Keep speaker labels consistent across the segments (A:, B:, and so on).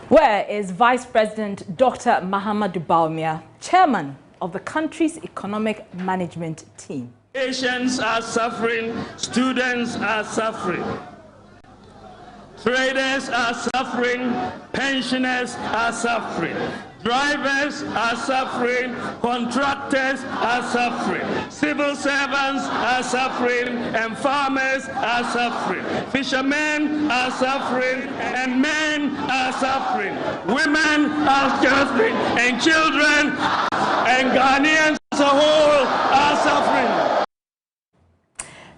A: Where is Vice President Dr Mahamadu Bawumia, chairman of the country's economic management team?
B: Patients are suffering, students are suffering, traders are suffering, pensioners are suffering, drivers are suffering, contractors are suffering, civil servants are suffering, and farmers are suffering. Fishermen are suffering, and men are suffering. Women are suffering, and children and Ghanaians as a whole are suffering.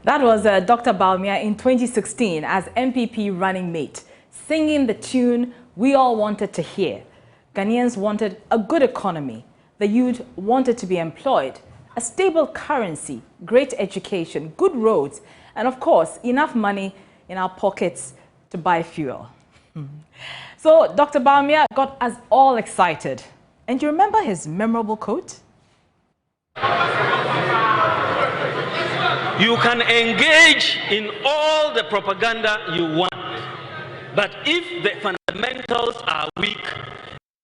A: That was Dr. Bawumia in 2016 as MPP running mate, singing the tune we all wanted to hear. Ghanaians wanted a good economy. The youth wanted to be employed, a stable currency, great education, good roads, and of course, enough money in our pockets to buy fuel. So Dr. Bawumia got us all excited. And you remember his memorable quote?
B: You can engage in all the propaganda you want, but if the fundamentals are weak,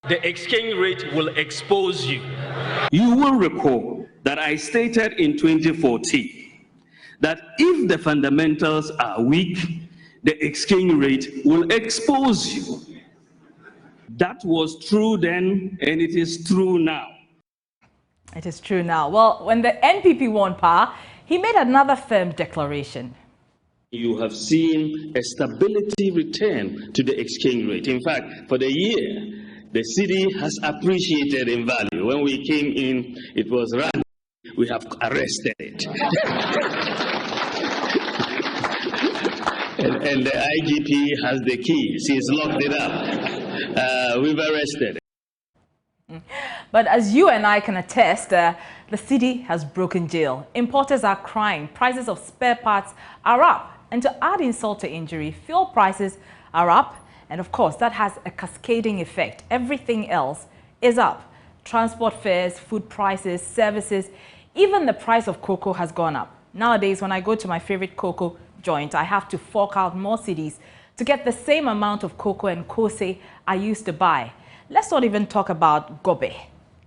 B: the exchange rate will expose you. You will recall that I stated in 2014 that if the fundamentals are weak, the exchange rate will expose you. That was true then, and it is true now.
A: It is true now. Well, when the NPP won power, he made another firm declaration.
B: You have seen a stability return to the exchange rate. In fact, for the year, the city has appreciated in value. When we came in, it was run. We have arrested it. and the IGP has the keys. He's locked it up. We've arrested it.
A: But as you and I can attest, the city has broken jail. Importers are crying. Prices of spare parts are up. And to add insult to injury, fuel prices are up. And of course, that has a cascading effect. Everything else is up. Transport fares, food prices, services, even the price of cocoa has gone up. Nowadays, when I go to my favorite cocoa joint, I have to fork out more cedis to get the same amount of cocoa and kose I used to buy. Let's not even talk about gobe.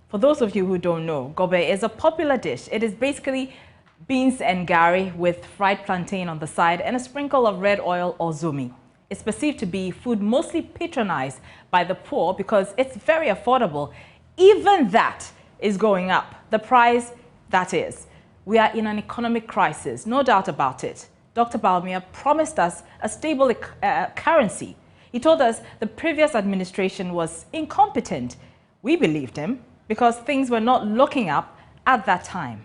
A: For those of you who don't know, gobe is a popular dish. It is basically beans and gari with fried plantain on the side and a sprinkle of red oil or zumi. It's perceived to be food mostly patronized by the poor because it's very affordable. Even that is going up. The price, that is. We are in an economic crisis, no doubt about it. Dr. Bawumia promised us a stable currency. He told us the previous administration was incompetent. We believed him because things were not looking up at that time.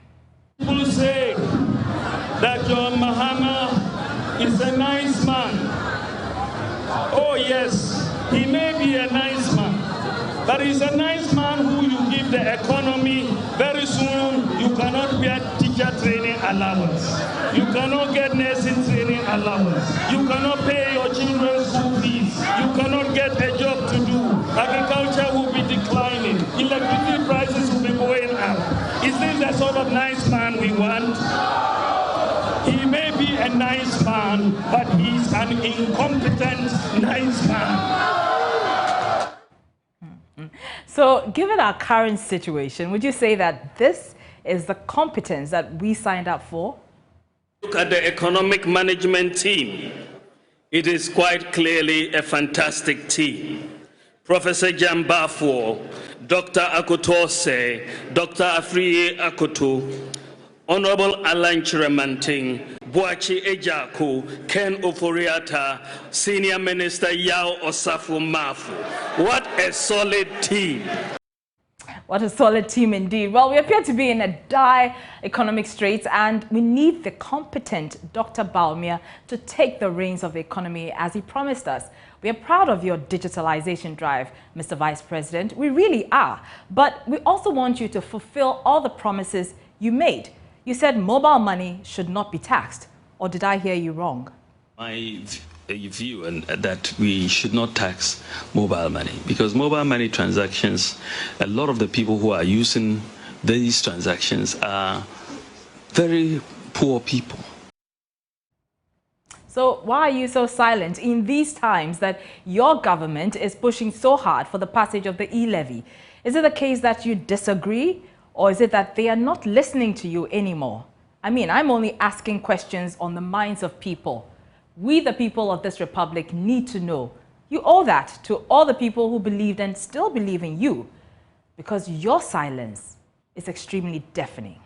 B: People say that Dr. Mahama is a nice man. Oh yes, he may be a nice man, but he's a nice man who you give the economy. Very soon you cannot get teacher training allowance. You cannot get nursing training allowance. You cannot pay your children's school fees. You cannot get a job to do. Agriculture will be declining. Electricity prices will be going up. Is this the sort of nice man we want? He may be a nice man, but he's an incompetent nice man.
A: So, given our current situation, would you say that this is the competence that we signed up for?
B: Look at the economic management team. It is quite clearly a fantastic team. Professor Jambafo, Dr. Akotose, Dr. Afriye Akoto, Honorable Alan Chiramanting, Boachi Ejaku, Ken Oforiata, Senior Minister Yao Osafo Mafu. What a solid team.
A: What a solid team indeed. Well, we appear to be in a dire economic straits and we need the competent Dr. Bawumia to take the reins of the economy as he promised us. We are proud of your digitalization drive, Mr. Vice President. We really are. But we also want you to fulfill all the promises you made. You said mobile money should not be taxed. Or did I hear you wrong?
C: My view and that we should not tax mobile money because mobile money transactions, a lot of the people who are using these transactions are very poor people.
A: So why are you so silent in these times that your government is pushing so hard for the passage of the e-levy? Is it the case that you disagree, or is it that they are not listening to you anymore? I mean, I'm only asking questions on the minds of people. We, the people of this republic, need to know. You owe that to all the people who believed and still believe in you, because your silence is extremely deafening.